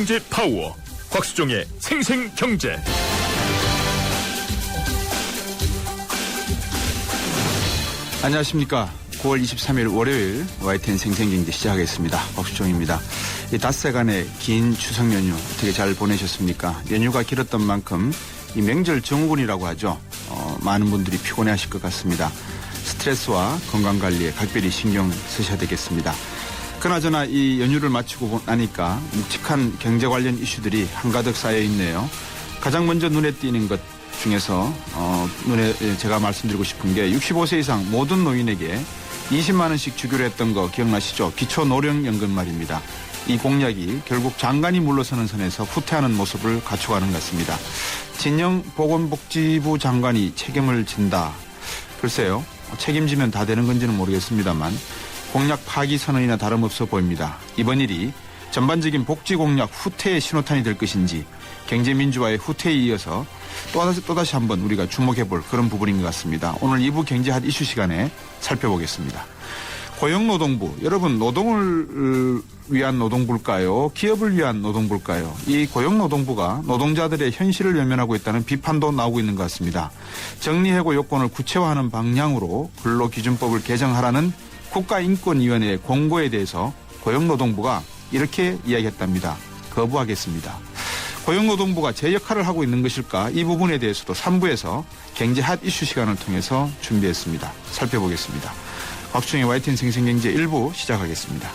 경제 파워 곽수종의 생생경제. 안녕하십니까. 9월 23일 월요일 YTN 생생경제 시작하겠습니다. 곽수종입니다. 이 닷새간의 긴 추석 연휴 어떻게 잘 보내셨습니까? 연휴가 길었던 만큼 이 명절 증후군이라고 하죠. 많은 분들이 피곤해하실 것 같습니다. 스트레스와 건강관리에 각별히 신경 쓰셔야 되겠습니다. 그나저나 이 연휴를 마치고 나니까 묵직한 경제 관련 이슈들이 한가득 쌓여 있네요. 가장 먼저 눈에 띄는 것 중에서 제가 말씀드리고 싶은 게 65세 이상 모든 노인에게 20만 원씩 주기로 했던 거 기억나시죠? 기초노령연금 말입니다. 이 공약이 결국 장관이 물러서는 선에서 후퇴하는 모습을 갖춰가는 것 같습니다. 진영 보건복지부 장관이 책임을 진다. 글쎄요. 책임지면 다 되는 건지는 모르겠습니다만 공약 파기 선언이나 다름없어 보입니다. 이번 일이 전반적인 복지 공약 후퇴의 신호탄이 될 것인지 경제민주화의 후퇴에 이어서 또다시 한번 우리가 주목해볼 그런 부분인 것 같습니다. 오늘 2부 경제핫 이슈 시간에 살펴보겠습니다. 고용노동부, 여러분 노동을 위한 노동부일까요? 기업을 위한 노동부일까요? 이 고용노동부가 노동자들의 현실을 외면하고 있다는 비판도 나오고 있는 것 같습니다. 정리해고 요건을 구체화하는 방향으로 근로기준법을 개정하라는 국가인권위원회의 공고에 대해서 고용노동부가 이렇게 이야기했답니다. 거부하겠습니다. 고용노동부가 제 역할을 하고 있는 것일까? 이 부분에 대해서도 3부에서 경제핫 이슈 시간을 통해서 준비했습니다. 살펴보겠습니다. 곽수종의 YTN 생생경제 1부 시작하겠습니다.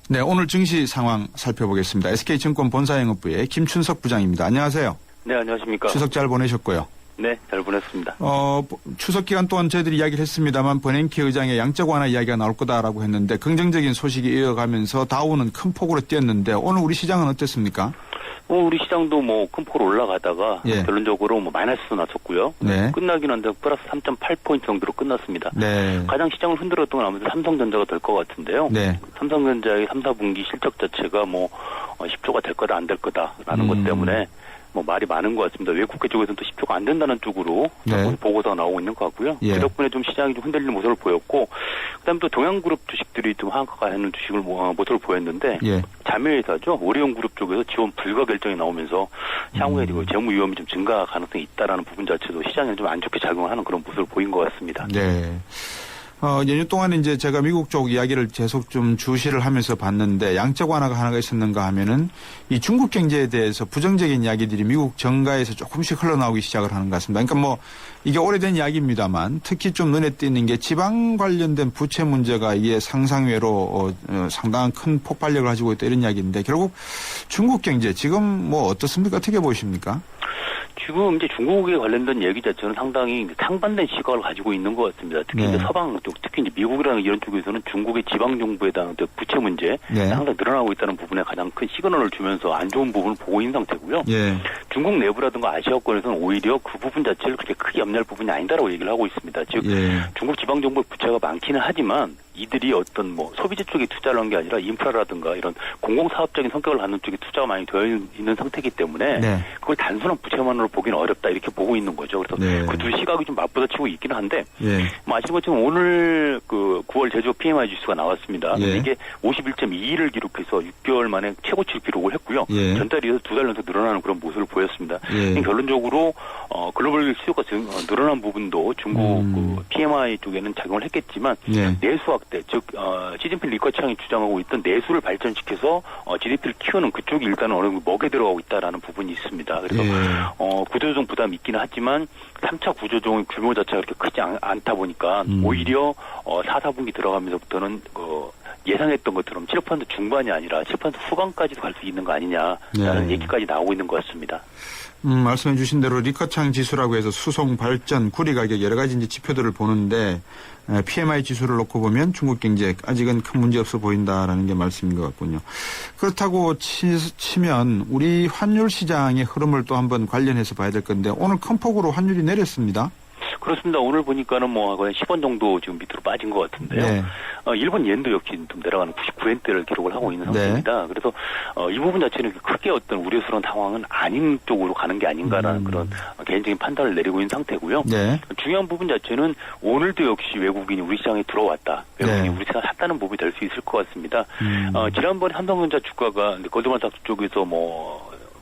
네, 오늘 증시 상황 살펴보겠습니다. SK증권 본사영업부의 김춘석 부장입니다. 안녕하세요. 네, 안녕하십니까. 추석 잘 보내셨고요. 네, 잘 보냈습니다. 추석 기간 동안 저희들이 이야기를 했습니다만 버냉키 의장의 양적 완화 이야기가 나올 거다라고 했는데 긍정적인 소식이 이어가면서 다우는 큰 폭으로 뛰었는데 오늘 우리 시장은 어땠습니까? 우리 시장도 큰 폭으로 올라가다가 결론적으로 마이너스로 나섰고요. 네. 끝나긴 한데 플러스 3.8포인트 정도로 끝났습니다. 네. 가장 시장을 흔들었던 건 아무래도 삼성전자가 될 것 같은데요. 네. 삼성전자의 3, 4분기 실적 자체가 10조가 될 거다 안 될 거다라는 것 때문에 말이 많은 것 같습니다. 외국계 쪽에서는 또 10조가 안 된다는 쪽으로 보고서가 나오고 있는 것 같고요. 그 덕분에 좀 시장이 좀 흔들리는 모습을 보였고, 그다음에 또 동양그룹 주식들이 좀 하락하는 주식을 모습을 보였는데, 자매회사죠. 오리온그룹 쪽에서 지원 불가 결정이 나오면서 향후에 재무 위험이 좀 증가 가능성이 있다라는 부분 자체도 시장에 좀 안 좋게 작용하는 그런 모습을 보인 것 같습니다. 네. 연휴 동안에 이제 제가 미국 쪽 이야기를 계속 좀 주시를 하면서 봤는데 양적 완화가 하나가 있었는가 하면은 이 중국 경제에 대해서 부정적인 이야기들이 미국 정가에서 조금씩 흘러나오기 시작을 하는 것 같습니다. 그러니까 이게 오래된 이야기입니다만 특히 좀 눈에 띄는 게 지방 관련된 부채 문제가 이게 상상외로 상당한 큰 폭발력을 가지고 있다 이런 이야기인데 결국 중국 경제 지금 어떻습니까? 어떻게 보십니까? 지금 이제 중국에 관련된 얘기 자체는 상당히 상반된 시각을 가지고 있는 것 같습니다. 특히 이제 서방 쪽, 특히 이제 미국이라는 이런 쪽에서는 중국의 지방 정부에 대한 부채 문제 상당히 늘어나고 있다는 부분에 가장 큰 시그널을 주면서 안 좋은 부분을 보고 있는 상태고요. 중국 내부라든가 아시아권에서는 오히려 그 부분 자체를 그렇게 크게 염려할 부분이 아니다라고 얘기를 하고 있습니다. 즉 중국 지방 정부의 부채가 많기는 하지만 이들이 어떤 소비재 쪽에 투자를 한 게 아니라 인프라라든가 이런 공공사업적인 성격을 갖는 쪽에 투자가 많이 되어 있는 상태이기 때문에 그걸 단순한 부채만으로 보기는 어렵다 이렇게 보고 있는 거죠. 그래서 그 두 시각이 좀 맞부딪히고 있기는 한데 아시는 것처럼 오늘 그 9월 제조업 PMI 지수가 나왔습니다. 이게 51.21을 기록해서 6개월 만에 최고치를 기록을 했고요. 전달에서 2달 연속 늘어나는 그런 모습을 보였습니다. 결론적으로 글로벌 수요가 늘어난 부분도 중국 그 PMI 쪽에는 작용을 했겠지만 내수 확대, 즉 시진핑 리커창이 주장하고 있던 내수를 발전시켜서 GDP를 키우는 그쪽이 일단은 어느 정도 먹에 들어가고 있다라는 부분이 있습니다. 그래서 구조조정 부담이 있기는 하지만 3차 구조조정의 규모 자체가 그렇게 크지 않다 보니까 오히려 4, 4분기 들어가면서부터는 예상했던 것처럼 7% 중반이 아니라 7% 후반까지도 갈 수 있는 거 아니냐라는 얘기까지 나오고 있는 것 같습니다. 말씀해 주신 대로 리커창 지수라고 해서 수송, 발전, 구리 가격 여러 가지 이제 지표들을 보는데 PMI 지수를 놓고 보면 중국 경제 아직은 큰 문제 없어 보인다라는 게 말씀인 것 같군요. 그렇다고 치면 우리 환율 시장의 흐름을 또 한번 관련해서 봐야 될 건데 오늘 큰 폭으로 환율이 내렸습니다. 그렇습니다. 오늘 보니까는 거의 10원 정도 지금 밑으로 빠진 것 같은데요. 일본 엔도 역시 좀 내려가는 99엔대를 기록을 하고 있는 상태입니다. 그래서 이 부분 자체는 크게 어떤 우려스러운 상황은 아닌 쪽으로 가는 게 아닌가라는 그런 개인적인 판단을 내리고 있는 상태고요. 중요한 부분 자체는 오늘도 역시 외국인이 우리 시장에 들어왔다. 외국인이 우리 시장에 샀다는 부분이 될 수 있을 것 같습니다. 지난번에 삼성전자 주가가 골드만삭스 쪽에서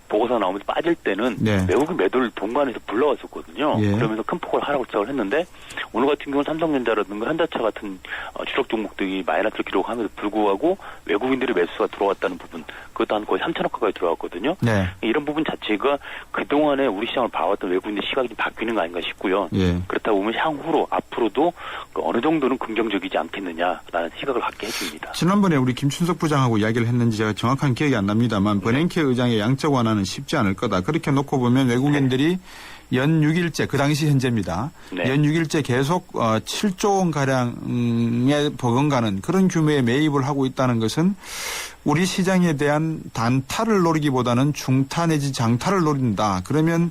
보고서 나오면서 빠질 때는 외국인 매도를 동반해서 불러왔었거든요. 그러면서 큰 폭으로 하락을 시작을 했는데 오늘 같은 경우는 삼성전자라든가 현대차 같은 주력 종목들이 마이너스를 기록하면서 불구하고 외국인들의 매수가 들어왔다는 부분, 그것도 한 거의 3천억 가까이 들어왔거든요. 이런 부분 자체가 그동안에 우리 시장을 봐왔던 외국인의 시각이 좀 바뀌는 거 아닌가 싶고요. 그렇다 보면 향후로 앞으로도 어느 정도는 긍정적이지 않겠느냐라는 시각을 갖게 해줍니다. 지난번에 우리 김춘석 부장하고 이야기를 했는지 제가 정확한 기억이 안 납니다만 버냉키 의장의 양적 완화는 쉽지 않을 거다. 그렇게 놓고 보면 외국인들이 연 6일째, 그 당시 현재입니다. 연 6일째 계속 7조 원가량에 버금가는 그런 규모의 매입을 하고 있다는 것은 우리 시장에 대한 단타를 노리기보다는 중타 내지 장타를 노린다. 그러면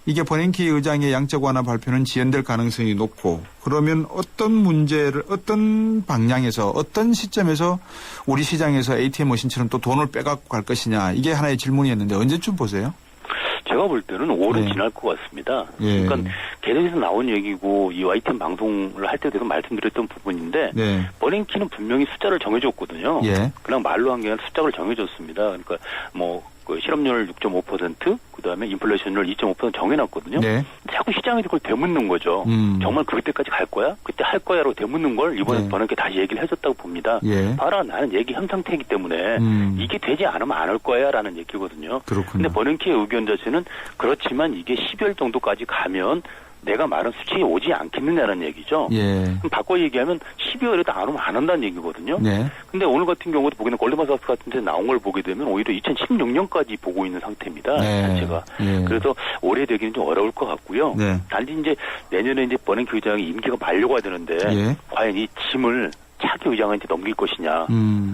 이게 버냉키 의장의 양적 완화 발표는 지연될 가능성이 높고, 그러면 어떤 문제를 어떤 방향에서 어떤 시점에서 우리 시장에서 ATM 머신처럼 또 돈을 빼갖고 갈 것이냐, 이게 하나의 질문이었는데 언제쯤 보세요? 제가 볼 때는 5월은 지날 것 같습니다. 그러니까 계속해서 나온 얘기고 이 YTN 방송을 할 때도 말씀드렸던 부분인데 버냉키는 분명히 숫자를 정해줬거든요. 그냥 말로 한 게 아니라 숫자를 정해줬습니다. 그러니까 그 실업률 6.5%, 그다음에 인플레이션율 2.5% 정해놨거든요. 자꾸 시장에 그걸 되묻는 거죠. 정말 그때까지 갈 거야? 그때 할 거야라고 되묻는 걸 이번에 버냉키 다시 얘기를 해줬다고 봅니다. 봐라, 나는 얘기 현 상태이기 때문에 이게 되지 않으면 안 할 거야라는 얘기거든요. 그런데 버냉키의 의견 자체는 그렇지만 이게 12월 정도까지 가면 내가 말한 수치에 오지 않겠느냐는 얘기죠. 그럼 바꿔 얘기하면 12월에도 안 오면 안 한다는 얘기거든요. 근데 오늘 같은 경우도 보기에는 골드만삭스 같은 데 나온 걸 보게 되면 오히려 2016년까지 보고 있는 상태입니다. 자체가. 그래서 올해 되기는 좀 어려울 것 같고요. 단지 이제 내년에 이제 버냉키 의장이 임기가 만료가 되는데 과연 이 짐을 차기 의장한테 넘길 것이냐,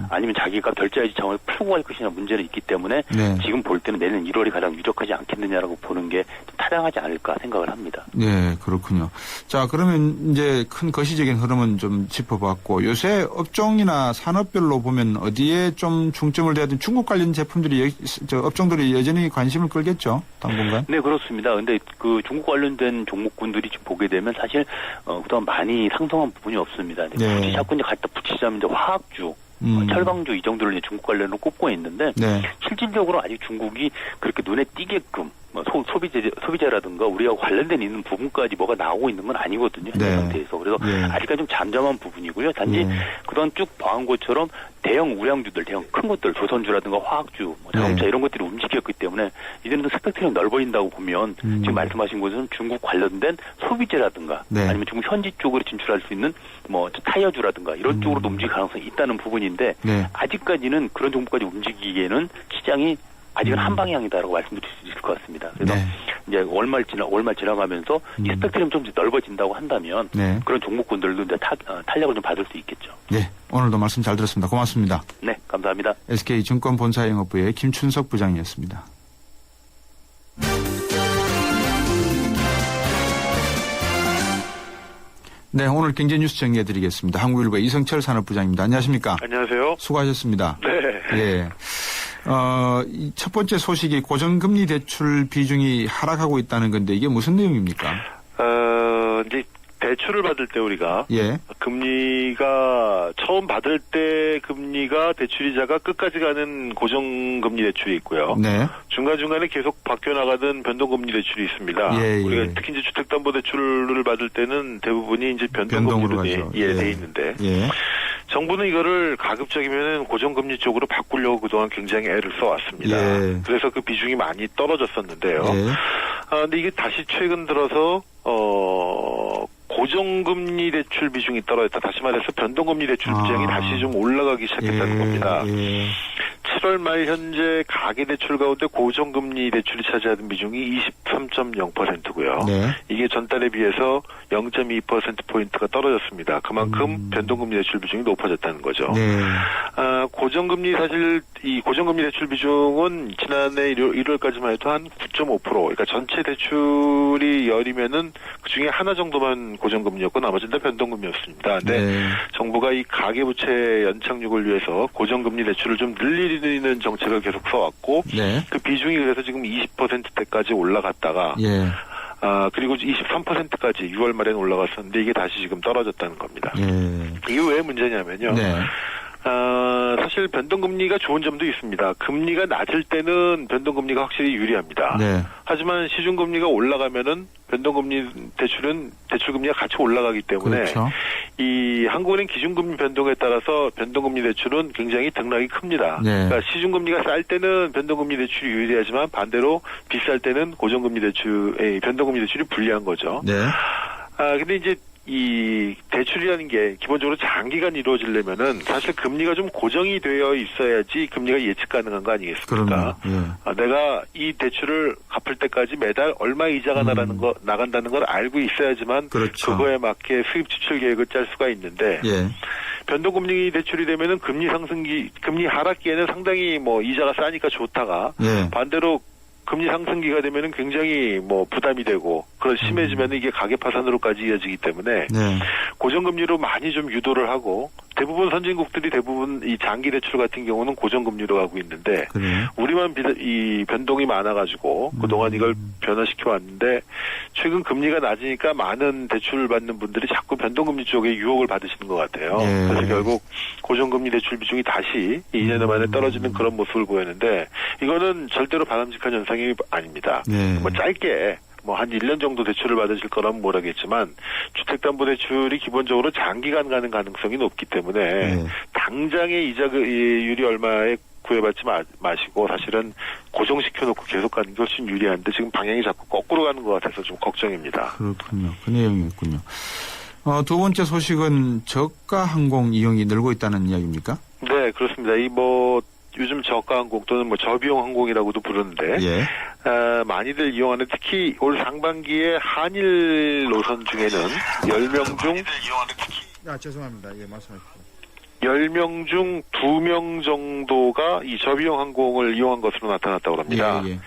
아니면 자기가 결자의 지장을 풀고 갈 것이냐 문제는 있기 때문에 지금 볼 때는 내년 1월이 가장 유력하지 않겠느냐라고 보는 게 좀 타당하지 않을까 생각을 합니다. 네, 그렇군요. 자, 그러면 이제 큰 거시적인 흐름은 좀 짚어봤고, 요새 업종이나 산업별로 보면 어디에 좀 중점을 둬야 되는 중국 관련 제품들이 업종들이 여전히 관심을 끌겠죠, 당분간? 네, 그렇습니다. 근데 그 중국 관련된 종목군들이 좀 보게 되면 사실 그동안 많이 상승한 부분이 없습니다. 굳이 자꾸 이제 갖다 붙이자면 이제 화학주, 철강주 이 정도를 이제 중국 관련으로 꼽고 있는데 실질적으로 아직 중국이 그렇게 눈에 띄게끔 소비재라든가 우리가 관련된 있는 부분까지 뭐가 나오고 있는 건 아니거든요. 현재 상태에서. 그래서 아직까지 좀 잠잠한 부분이고요. 단지 그동안 쭉 봐온 것처럼 대형 우량주들, 대형 큰 것들, 조선주라든가 화학주, 자동차 이런 것들이 움직였기 때문에 이제는 스펙트럼이 넓어진다고 보면 지금 말씀하신 것은 중국 관련된 소비재라든가 아니면 중국 현지 쪽으로 진출할 수 있는 타이어주라든가 이런 쪽으로도 움직일 가능성이 있다는 부분인데 아직까지는 그런 종목까지 움직이기에는 시장이 아직은 한 방향이다라고 말씀드릴 수 있을 것 같습니다. 그래서 이제 월말 지나가면서 이 스펙트럼이 좀 넓어진다고 한다면 그런 종목군들도 이제 탄력을 좀 받을 수 있겠죠. 네, 오늘도 말씀 잘 들었습니다. 고맙습니다. 네, 감사합니다. SK증권 본사영업부의 김춘석 부장이었습니다. 네, 오늘 경제뉴스 정리해드리겠습니다. 한국일보 이성철 산업부장입니다. 안녕하십니까? 안녕하세요. 수고하셨습니다. 네. 예. 첫 번째 소식이 고정금리 대출 비중이 하락하고 있다는 건데 이게 무슨 내용입니까? 이제 대출을 받을 때 우리가 금리가 처음 받을 때 금리가 대출이자가 끝까지 가는 고정금리 대출이 있고요. 중간중간에 계속 바뀌어나가던 변동금리 대출이 있습니다. 우리가 특히 이제 주택담보대출을 받을 때는 대부분이 이제 변동금리로 돼 있는데 정부는 이거를 가급적이면 고정금리 쪽으로 바꾸려고 그동안 굉장히 애를 써왔습니다. 그래서 그 비중이 많이 떨어졌었는데요. 근데 이게 다시 최근 들어서 고정금리 대출 비중이 떨어졌다. 다시 말해서 변동금리 대출 비중이 다시 좀 올라가기 시작했다는 겁니다. 7월 말 현재 가계 대출 가운데 고정금리 대출이 차지하는 비중이 23.0%고요. 네. 이게 전달에 비해서 0.2%포인트가 떨어졌습니다. 그만큼 변동금리 대출 비중이 높아졌다는 거죠. 네. 고정금리 사실 이 고정금리 대출 비중은 지난해 1월까지만 해도 한 9.5%, 그러니까 전체 대출이 열이면은 그 중에 하나 정도만 고정금리였고 나머지는 다 변동금리였습니다. 근데 네. 정부가 이 가계부채 연착륙을 위해서 고정금리 대출을 좀 늘리는 정책을 계속 써왔고 네. 그 비중이 그래서 지금 20%대까지 올라갔다가 예. 그리고 23%까지 6월 말에는 올라갔었는데 이게 다시 지금 떨어졌다는 겁니다. 이게 왜 문제냐면요. 네. 사실 변동금리가 좋은 점도 있습니다. 금리가 낮을 때는 변동금리가 확실히 유리합니다. 네. 하지만 시중금리가 올라가면은 변동금리 대출금리가 같이 올라가기 때문에 그렇죠. 이 한국은행 기준금리 변동에 따라서 변동금리 대출은 굉장히 등락이 큽니다. 네. 그러니까 시중금리가 쌀 때는 변동금리 대출이 유리하지만 반대로 비쌀 때는 변동금리 대출이 불리한 거죠. 네. 근데 이제 이 대출이라는 게 기본적으로 장기간 이루어지려면은 사실 금리가 좀 고정이 되어 있어야지 금리가 예측 가능한 거 아니겠습니까? 예. 내가 이 대출을 갚을 때까지 매달 얼마 이자가 나간다는 걸 알고 있어야지만 그렇죠. 그거에 맞게 수입 지출 계획을 짤 수가 있는데 예. 변동금리 대출이 되면은 금리 하락기에는 상당히 뭐 이자가 싸니까 좋다가 예. 반대로 금리 상승기가 되면은 굉장히 뭐 부담이 되고 그런 심해지면은 이게 가계 파산으로까지 이어지기 때문에 네. 고정금리로 많이 좀 유도를 하고 대부분 선진국들이 대부분 이 장기 대출 같은 경우는 고정금리로 하고 있는데 그래. 우리만 이 변동이 많아가지고 그동안 이걸 변화시켜 왔는데 최근 금리가 낮으니까 많은 대출을 받는 분들이 자꾸 변동금리 쪽에 유혹을 받으시는 것 같아요. 네. 그래서 결국 고정금리 대출 비중이 다시 2년 만에 떨어지는 그런 모습을 보였는데 이거는 절대로 바람직한 현상이 아닙니다. 네. 뭐 짧게 한 1년 정도 대출을 받으실 거라면 모르겠지만 주택담보대출이 기본적으로 장기간 가는 가능성이 높기 때문에 당장의 이자율이 얼마에 구애받지 마시고 사실은 고정시켜놓고 계속 가는 게 훨씬 유리한데 지금 방향이 자꾸 거꾸로 가는 것 같아서 좀 걱정입니다. 그렇군요. 그 내용이었군요. 두 번째 소식은 저가 항공 이용이 늘고 있다는 이야기입니까? 네, 그렇습니다. 요즘 저가 항공 또는 저비용 항공이라고도 부르는데 예. 많이들 이용하는 특히 올 상반기에 한일 노선 중에는 10명 중 죄송합니다. 예, 말씀하십시오. 10명 중 2명 정도가 이 저비용 항공을 이용한 것으로 나타났다고 합니다. 예, 예.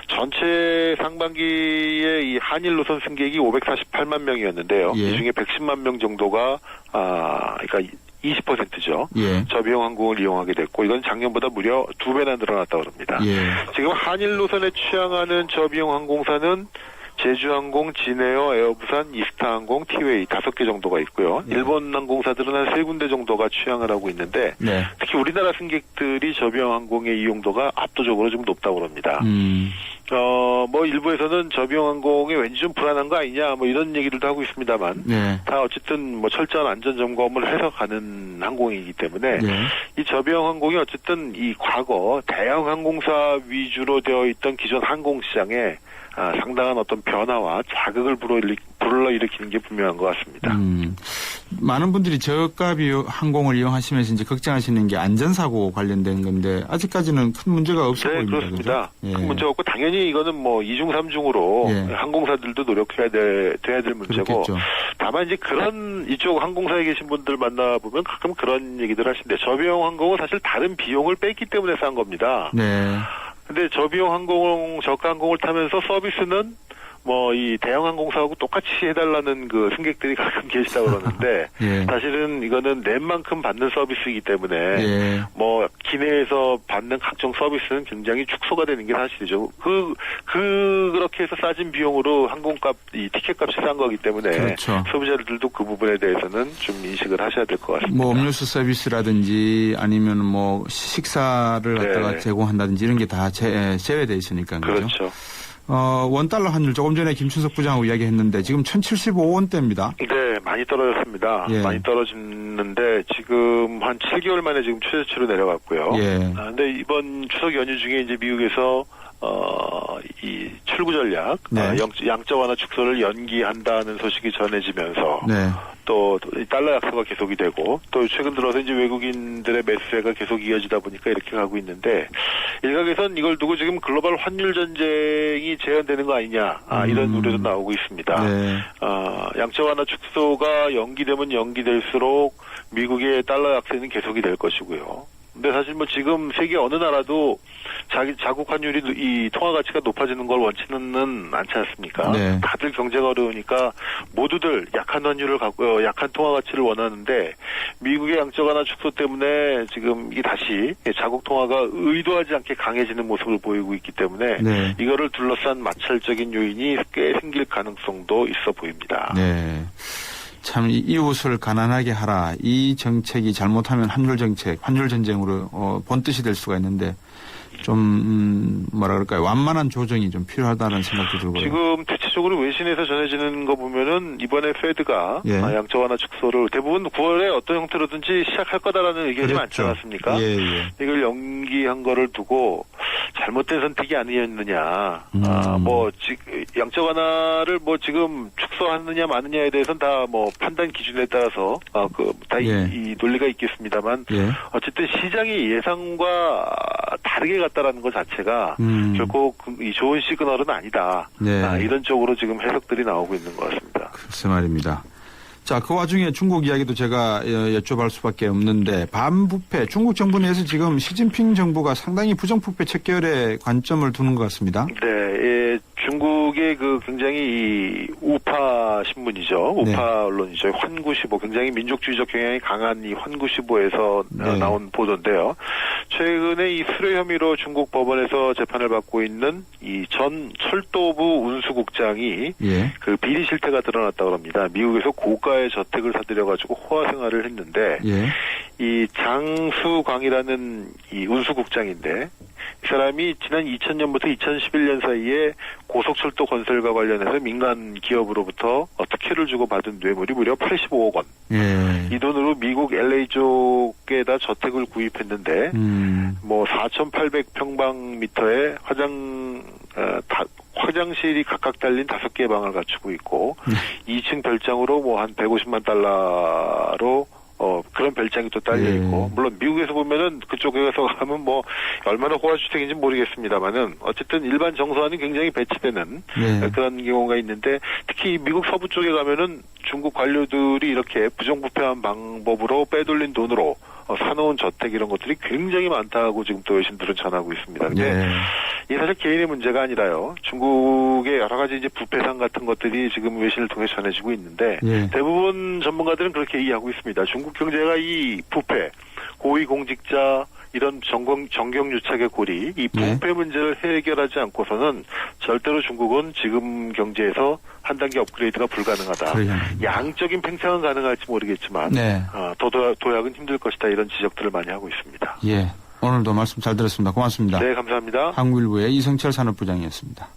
전체 상반기에 이 한일 노선 승객이 548만 명이었는데요. 예. 이 중에 110만 명 정도가 그러니까 20%죠. 예. 저비용 항공을 이용하게 됐고 이건 작년보다 무려 2배나 늘어났다고 합니다. 예. 지금 한일 노선에 취항하는 저비용 항공사는 제주항공, 진에어, 에어부산, 이스타항공, 티웨이 5개 정도가 있고요. 예. 일본 항공사들은 한 3군데 정도가 취항을 하고 있는데 네. 특히 우리나라 승객들이 저비용 항공의 이용도가 압도적으로 좀 높다고 합니다. 일부에서는 저비용 항공이 왠지 좀 불안한 거 아니냐 이런 얘기들도 하고 있습니다만 네. 다 어쨌든 철저한 안전 점검을 해서 가는 항공이기 때문에 네. 이 저비용 항공이 어쨌든 이 과거 대형 항공사 위주로 되어 있던 기존 항공 시장에 상당한 어떤 변화와 자극을 불러일으키는 게 분명한 것 같습니다. 많은 분들이 저가 비용 항공을 이용하시면서 이제 걱정하시는 게 안전사고 관련된 건데 아직까지는 큰 문제가 없어 보입니다. 그렇습니다. 예. 큰 문제가 없고 당연히 이거는 2중 3중으로 예. 항공사들도 노력해야 돼야 될 문제고 그렇겠죠. 다만 이제 그런 이쪽 항공사에 계신 분들 만나보면 가끔 그런 얘기들 하시는데 저비용 항공은 사실 다른 비용을 뺐기 때문에 싼 겁니다. 네. 근데 저비용 저가 항공을 타면서 서비스는 이 대형 항공사하고 똑같이 해달라는 그 승객들이 가끔 계시다고 그러는데 예. 사실은 이거는 낸만큼 받는 서비스이기 때문에 예. 기내에서 받는 각종 서비스는 굉장히 축소가 되는 게 사실이죠. 그렇게 해서 싸진 비용으로 이 티켓값이 싼 거기 때문에 그렇죠. 소비자들도 그 부분에 대해서는 좀 인식을 하셔야 될 것 같습니다. 음료수 서비스라든지 아니면 식사를 갖다가 제공한다든지 이런 게 다 제외돼 있으니까 그렇죠. 원달러 환율 조금 전에 김춘석 부장하고 이야기했는데 지금 1,075원대입니다. 네, 많이 떨어졌습니다. 예. 많이 떨어졌는데 지금 한 7개월 만에 지금 최저치로 내려갔고요. 예. 근데 이번 추석 연휴 중에 이제 미국에서 이 출구 전략, 양적 완화 축소를 연기한다는 소식이 전해지면서 또 달러 약세가 계속이 되고 또 최근 들어서 이제 외국인들의 매수세가 계속 이어지다 보니까 이렇게 가고 있는데 일각에선 이걸 두고 지금 글로벌 환율 전쟁이 재현되는 거 아니냐 이런 우려도 나오고 있습니다. 네. 양적 완화 축소가 연기되면 연기될수록 미국의 달러 약세는 계속이 될 것이고요. 근데 사실 뭐 지금 세계 어느 나라도 자국 환율이 이 통화 가치가 높아지는 걸 원치는 않지 않습니까? 네. 다들 경제가 어려우니까 모두들 약한 환율을 갖고 약한 통화 가치를 원하는데 미국의 양적 완화 축소 때문에 지금 이게 다시 자국 통화가 의도하지 않게 강해지는 모습을 보이고 있기 때문에 네. 이거를 둘러싼 마찰적인 요인이 꽤 생길 가능성도 있어 보입니다. 네. 참 이웃을 가난하게 하라. 이 정책이 잘못하면 환율 정책, 환율 전쟁으로 본뜻이 될 수가 있는데 좀 뭐라 그럴까요? 완만한 조정이 좀 필요하다는 생각도 들고요. 지금 대체적으로 외신에서 전해지는 거 보면은 이번에 페드가 예. 양적 완화 축소를 대부분 9월에 어떤 형태로든지 시작할 거다라는 의견이 많지 않았습니까? 예, 예. 이걸 연기한 거를 두고 잘못된 선택이 아니었느냐. 양적 완화를 뭐 지금 축소하느냐 마느냐에 대해서는 다 뭐 판단 기준에 따라서 이 논리가 있겠습니다만 어쨌든 시장의 예상과 다르게 갔다라는 것 자체가 결코 이 좋은 시그널은 아니다. 이런 쪽으로 지금 해석들이 나오고 있는 것 같습니다. 글쎄 말입니다. 자, 그 와중에 중국 이야기도 제가 여쭤볼 수밖에 없는데 반부패, 중국 정부 내에서 지금 시진핑 정부가 상당히 부정부패 척결에 관점을 두는 것 같습니다. 네, 중국의 굉장히 이 우파 신문이죠. 우파 언론이죠. 환구시보, 굉장히 민족주의적 경향이 강한 이 환구시보에서 나온 보도인데요. 최근에 이 수뢰 혐의로 중국 법원에서 재판을 받고 있는 이 전 철도부 운수국장이 그 비리 실태가 드러났다고 합니다. 미국에서 고가의 저택을 사들여가지고 호화 생활을 했는데 이 장수광이라는 이 운수국장인데 이 사람이 지난 2000년부터 2011년 사이에 고속철도 건설과 관련해서 민간 기업으로부터 특혜를 주고 받은 뇌물이 무려 85억 원. 이 돈으로 미국 LA 쪽에다 저택을 구입했는데 뭐 4,800평방미터의 화장실이 각각 달린 5개의 방을 갖추고 있고 2층 별장으로 뭐 한 150만 달러로 그런 별장이 또 딸려있고, 물론 미국에서 보면은 그쪽에서 가면 뭐 얼마나 호화주택인지 모르겠습니다만은 어쨌든 일반 정서와는 굉장히 배치되는 그런 경우가 있는데 특히 미국 서부 쪽에 가면은 중국 관료들이 이렇게 부정부패한 방법으로 빼돌린 돈으로 사놓은 저택 이런 것들이 굉장히 많다고 지금 또 외신들은 전하고 있습니다. 근데 이게 사실 개인의 문제가 아니라요. 중국의 여러 가지 이제 부패상 같은 것들이 지금 외신을 통해 전해지고 있는데 대부분 전문가들은 그렇게 이해하고 있습니다. 중국 경제가 이 부패, 고위공직자 이런 정경유착의 고리, 이 부패 문제를 해결하지 않고서는 절대로 중국은 지금 경제에서 한 단계 업그레이드가 불가능하다. 양적인 팽창은 가능할지 모르겠지만 도약은 힘들 것이다. 이런 지적들을 많이 하고 있습니다. 오늘도 말씀 잘 들었습니다. 고맙습니다. 네, 감사합니다. 한국일보의 이성철 산업부장이었습니다.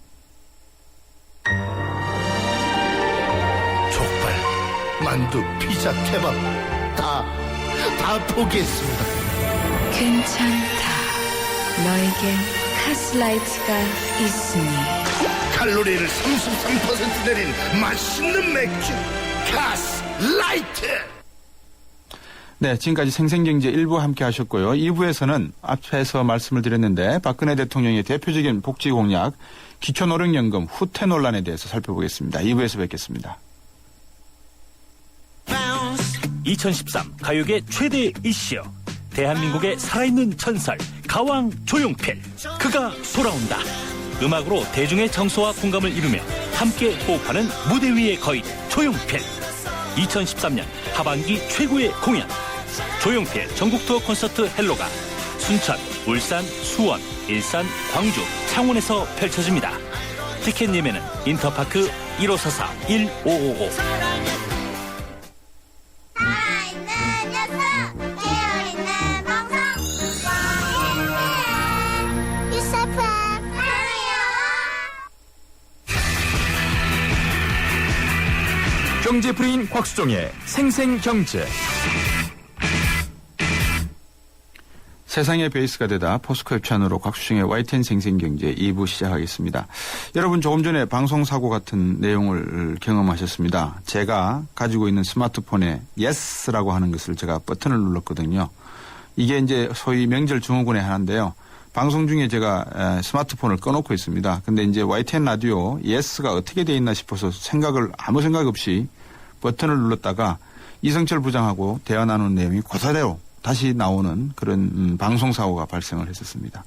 족발, 만두, 피자, 케밥 다 포기했습니다. 괜찮다. 너에겐 카스라이트가 있으니. 칼로리를 33% 내린 맛있는 맥주 카스라이트. 네, 지금까지 생생경제 1부 함께 하셨고요. 2부에서는 앞에서 말씀을 드렸는데 박근혜 대통령의 대표적인 복지 공약 기초노령연금 후퇴 논란에 대해서 살펴보겠습니다. 2부에서 뵙겠습니다. 2013 가요계 최대 이슈, 대한민국의 살아있는 전설 가왕 조용필, 그가 돌아온다. 음악으로 대중의 정서와 공감을 이루며 함께 호흡하는 무대 위의 거인 조용필. 2013년 하반기 최고의 공연, 조용필 전국 투어 콘서트 헬로가 순천, 울산, 수원, 일산, 광주, 창원에서 펼쳐집니다. 티켓 예매는 인터파크 1544-1555. 경제프리인 곽수종의 생생경제. 세상의 베이스가 되다 포스코 협찬으로 곽수정의 YTN 생생경제 2부 시작하겠습니다. 여러분 조금 전에 방송사고 같은 내용을 경험하셨습니다. 제가 가지고 있는 스마트폰에 YES라고 하는 것을 제가 버튼을 눌렀거든요. 이게 이제 소위 명절 증후군의 하나인데요. 방송 중에 제가 스마트폰을 꺼놓고 있습니다. 근데 이제 YTN 라디오 YES가 어떻게 돼 있나 싶어서 아무 생각 없이 버튼을 눌렀다가 이성철 부장하고 대화 나눈 내용이 그대로 다시 나오는 그런 방송사고가 발생을 했었습니다.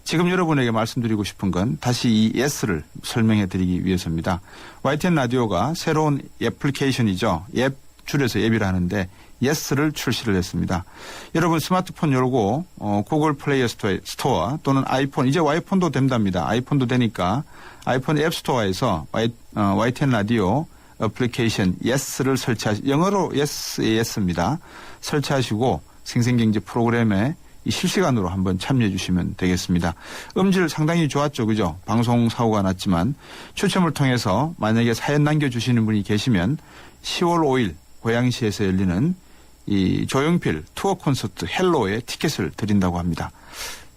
지금 여러분에게 말씀드리고 싶은 건 다시 이 YES를 설명해 드리기 위해서입니다. YTN 라디오가 새로운 애플리케이션이죠. 앱 줄여서 앱이라 하는데 YES를 출시를 했습니다. 여러분 스마트폰 열고 구글 플레이 스토어 또는 아이폰, 이제 아이폰도 된답니다. 아이폰도 되니까 아이폰 앱 스토어에서 YTN 라디오 애플리케이션 YES를 영어로 YES입니다. 설치하시고 생생경제 프로그램에 실시간으로 한번 참여해 주시면 되겠습니다. 음질 상당히 좋았죠. 그죠? 방송 사고가 났지만 추첨을 통해서 만약에 사연 남겨주시는 분이 계시면 10월 5일 고양시에서 열리는 이 조용필 투어 콘서트 헬로의 티켓을 드린다고 합니다.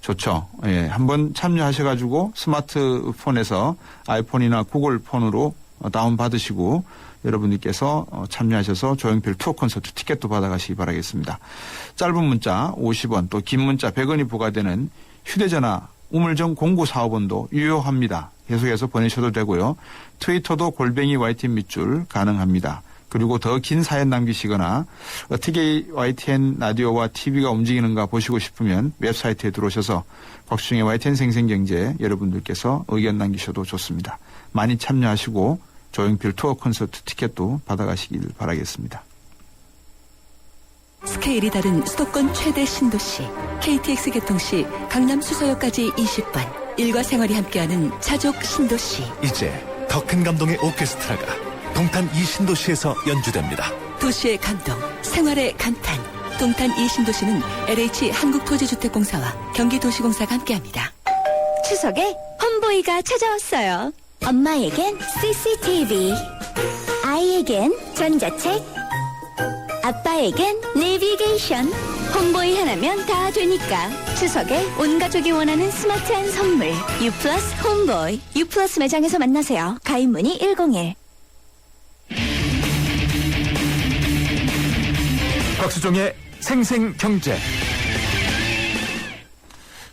좋죠. 예, 한번 참여하셔가지고 스마트폰에서 아이폰이나 구글 폰으로 다운받으시고 여러분들께서 참여하셔서 조용필 투어 콘서트 티켓도 받아가시기 바라겠습니다. 짧은 문자 50원 또 긴 문자 100원이 부과되는 휴대전화 우물정 0945번도 유효합니다. 계속해서 보내셔도 되고요. 트위터도 @ YTN 밑줄 가능합니다. 그리고 더 긴 사연 남기시거나 어떻게 YTN 라디오와 TV가 움직이는가 보시고 싶으면 웹사이트에 들어오셔서 곽수정의 YTN 생생경제 여러분들께서 의견 남기셔도 좋습니다. 많이 참여하시고 조용필 투어 콘서트 티켓도 받아가시길 바라겠습니다. 스케일이 다른 수도권 최대 신도시 KTX 개통시 강남 수서역까지 20분 일과 생활이 함께하는 차족 신도시. 이제 더 큰 감동의 오케스트라가 동탄 이 신도시에서 연주됩니다. 도시의 감동, 생활의 감탄. 동탄 이 신도시는 LH 한국토지주택공사와 경기도시공사가 함께합니다. 추석에 홈보이가 찾아왔어요. 엄마에겐 CCTV, 아이에겐 전자책, 아빠에겐 내비게이션. 홈보이 하나면 다 되니까 추석에 온 가족이 원하는 스마트한 선물 유플러스 홈보이. 유플러스 매장에서 만나세요. 가입 문의 101. 곽수정의 생생경제.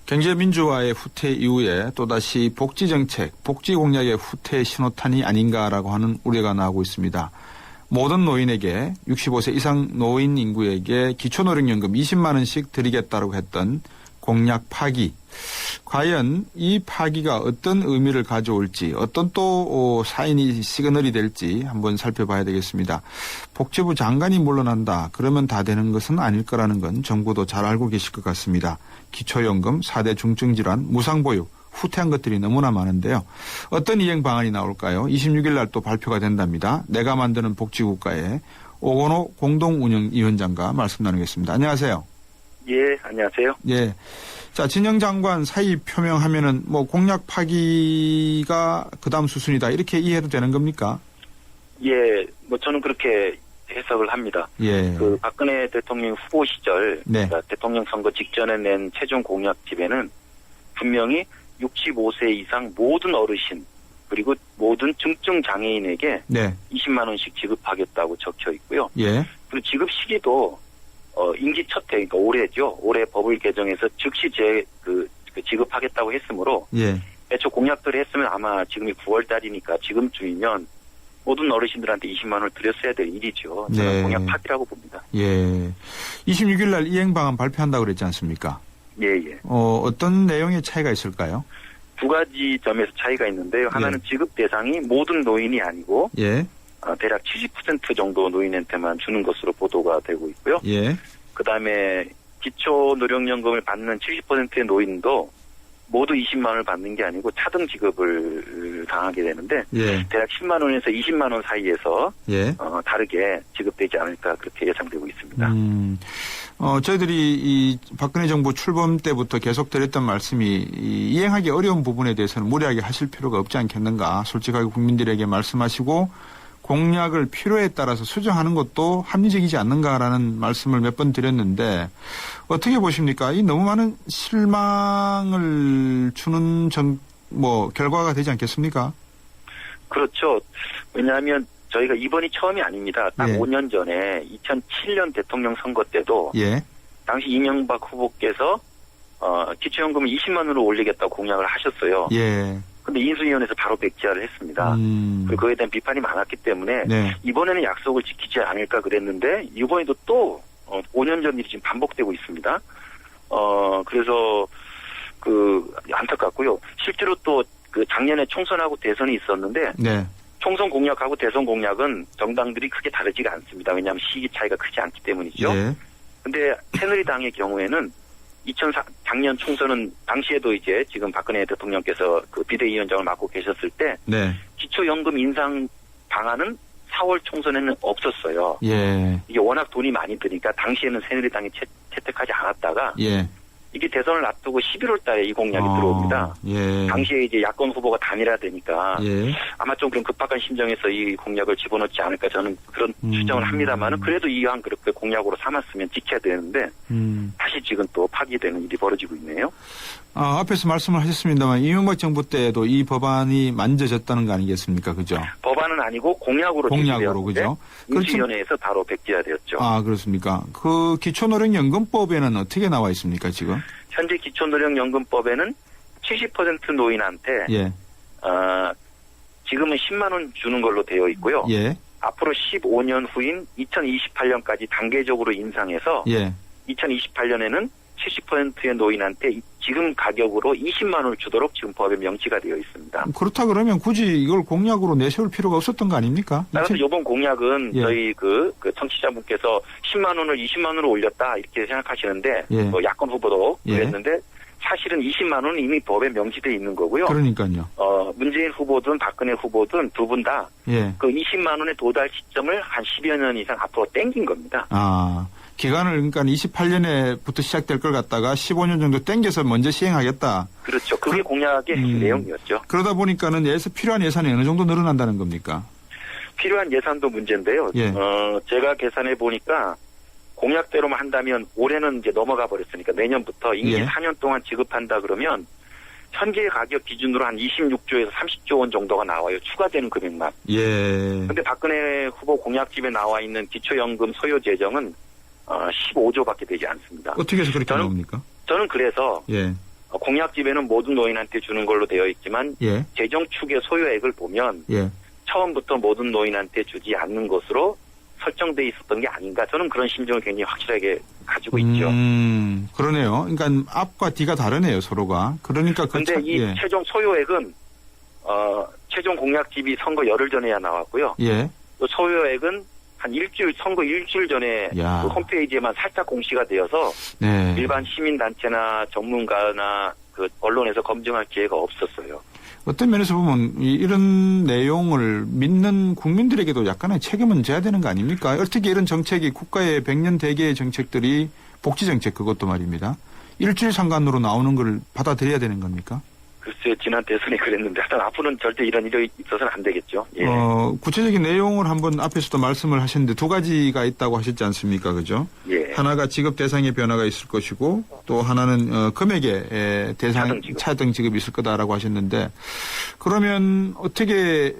경제민주화의 후퇴 이후에 또다시 복지정책, 복지공약의 후퇴 신호탄이 아닌가라고 하는 우려가 나오고 있습니다. 모든 노인에게 65세 이상 노인 인구에게 기초노령연금 20만 원씩 드리겠다고 했던 공약 파기. 과연 이 파기가 어떤 의미를 가져올지 어떤 또 사인이 시그널이 될지 한번 살펴봐야 되겠습니다. 복지부 장관이 물러난다. 그러면 다 되는 것은 아닐 거라는 건 정부도 잘 알고 계실 것 같습니다. 기초연금, 4대 중증질환, 무상보육, 후퇴한 것들이 너무나 많은데요. 어떤 이행 방안이 나올까요? 26일 날 또 발표가 된답니다. 내가 만드는 복지국가의 오건호 공동운영위원장과 말씀 나누겠습니다. 안녕하세요. 예, 안녕하세요. 예. 자, 진영 장관 사의 표명하면은 뭐 공약 파기가 그다음 수순이다. 이렇게 이해해도 되는 겁니까? 예, 뭐 저는 그렇게 해석을 합니다. 예. 그 박근혜 대통령 후보 시절 네. 그러니까 대통령 선거 직전에 낸 최종 공약집에는 분명히 65세 이상 모든 어르신 그리고 모든 중증 장애인에게 네. 20만 원씩 지급하겠다고 적혀 있고요. 예. 그리고 지급 시기도 임기 첫 해, 그러니까 올해죠. 올해 법을 개정해서 즉시 지급하겠다고 했으므로 예. 애초 공약들을 했으면 아마 지금이 9월 달이니까 지금쯤이면 모든 어르신들한테 20만 원을 드렸어야 될 일이죠. 저는 네. 공약 파기라고 봅니다. 예. 26일 날 이행 방안 발표한다고 그랬지 않습니까? 예, 예. 어떤 내용의 차이가 있을까요? 두 가지 점에서 차이가 있는데요. 하나는 지급 대상이 모든 노인이 아니고 예. 대략 70% 정도 노인한테만 주는 것으로 보도가 되고 있고요. 예. 그다음에 기초노령연금을 받는 70%의 노인도 모두 20만 원을 받는 게 아니고 차등 지급을 당하게 되는데 예. 대략 10만 원에서 20만 원 사이에서 예. 다르게 지급되지 않을까 그렇게 예상되고 있습니다. 저희들이 이 박근혜 정부 출범 때부터 계속 드렸던 말씀이 이행하기 어려운 부분에 대해서는 무리하게 하실 필요가 없지 않겠는가. 솔직하게 국민들에게 말씀하시고 공약을 필요에 따라서 수정하는 것도 합리적이지 않는가라는 말씀을 몇 번 드렸는데 어떻게 보십니까? 이 너무 많은 실망을 주는 결과가 되지 않겠습니까? 그렇죠. 왜냐하면 저희가 이번이 처음이 아닙니다. 딱 5년 전에 2007년 대통령 선거 때도 당시 이명박 후보께서 기초연금을 20만 원으로 올리겠다고 공약을 하셨어요. 근데 인수위원회에서 바로 백지화를 했습니다. 그리고 그에 대한 비판이 많았기 때문에 이번에는 약속을 지키지 않을까 그랬는데 이번에도 또 5년 전 일이 지금 반복되고 있습니다. 그래서 안타깝고요. 실제로 또 작년에 총선하고 대선이 있었는데 총선 공약하고 대선 공약은 정당들이 크게 다르지가 않습니다. 왜냐하면 시기 차이가 크지 않기 때문이죠. 근데 새누리당의 경우에는 작년 총선은 당시에도 이제 지금 박근혜 대통령께서 비대위원장을 맡고 계셨을 때 기초연금 인상 방안은 4월 총선에는 없었어요. 이게 워낙 돈이 많이 드니까 당시에는 새누리당이 채택하지 않았다가 이게 대선을 앞두고 11월 달에 이 공약이 들어옵니다. 당시에 이제 야권 후보가 단일화되니까 아마 좀 그런 급박한 심정에서 이 공약을 집어넣지 않을까 저는 그런 추정을 합니다만은 그래도 이왕 그렇게 공약으로 삼았으면 지켜야 되는데 다시 지금 또 파기되는 일이 벌어지고 있네요. 앞에서 말씀을 하셨습니다만 이명박 정부 때도 이 법안이 만져졌다는 거 아니겠습니까? 그죠? 법안은 아니고 공약으로 그죠? 인수위원회에서 바로 백지화되었죠. 그렇습니까? 그 기초노령연금법에는 어떻게 나와 있습니까, 지금? 현재 기초노령연금법에는 70% 노인한테 지금은 10만 원 주는 걸로 되어 있고요. 앞으로 15년 후인 2028년까지 단계적으로 인상해서 2028년에는 70%의 노인한테 지금 가격으로 20만 원을 주도록 지금 법에 명시가 되어 있습니다. 그렇다 그러면 굳이 이걸 공약으로 내세울 필요가 없었던 거 아닙니까? 따라서 이번 공약은 저희 청취자분께서 10만 원을 20만 원으로 올렸다 이렇게 생각하시는데 야권 후보도 그랬는데 사실은 20만 원은 이미 법에 명시되어 있는 거고요. 그러니까요. 문재인 후보든 박근혜 후보든 두 분 다 그 20만 원의 도달 시점을 한 10여 년 이상 앞으로 땡긴 겁니다. 기간을 그러니까 28년에부터 시작될 걸 갖다가 15년 정도 땡겨서 먼저 시행하겠다. 그렇죠. 그게 공약의 내용이었죠. 그러다 보니까는 필요한 예산이 어느 정도 늘어난다는 겁니까? 필요한 예산도 문제인데요. 제가 계산해 보니까 공약대로만 한다면 올해는 이제 넘어가 버렸으니까 내년부터 임기 4년 동안 지급한다 그러면 현재 가격 기준으로 한 26조에서 30조 원 정도가 나와요. 추가되는 금액만. 그런데 박근혜 후보 공약집에 나와 있는 기초연금 소요 재정은 15조밖에 되지 않습니다. 어떻게 해서 그렇게 나옵니까? 저는 그래서 공약집에는 모든 노인한테 주는 걸로 되어 있지만 재정 축의 소요액을 보면 처음부터 모든 노인한테 주지 않는 것으로 설정돼 있었던 게 아닌가. 저는 그런 심정을 굉장히 확실하게 가지고 있죠. 그러네요. 그러니까 앞과 뒤가 다르네요, 서로가. 그러니까 그런데 이 최종 소요액은 최종 공약집이 선거 열흘 전에야 나왔고요. 또 소요액은 한 선거 일주일 전에 그 홈페이지에만 살짝 공시가 되어서 일반 시민단체나 전문가나 언론에서 검증할 기회가 없었어요. 어떤 면에서 보면 이런 내용을 믿는 국민들에게도 약간의 책임은 져야 되는 거 아닙니까? 어떻게 이런 정책이 국가의 100년 대계의 정책들이 복지정책 그것도 말입니다. 일주일 상간으로 나오는 걸 받아들여야 되는 겁니까? 글쎄요. 지난 대선에 그랬는데 하여튼 앞으로는 절대 이런 일이 있어서는 안 되겠죠. 구체적인 내용을 한번 앞에서도 말씀을 하셨는데 두 가지가 있다고 하셨지 않습니까? 그죠? 하나가 지급 대상의 변화가 있을 것이고 또 하나는 금액의 차등 지급이 있을 거다라고 하셨는데 그러면 어떻게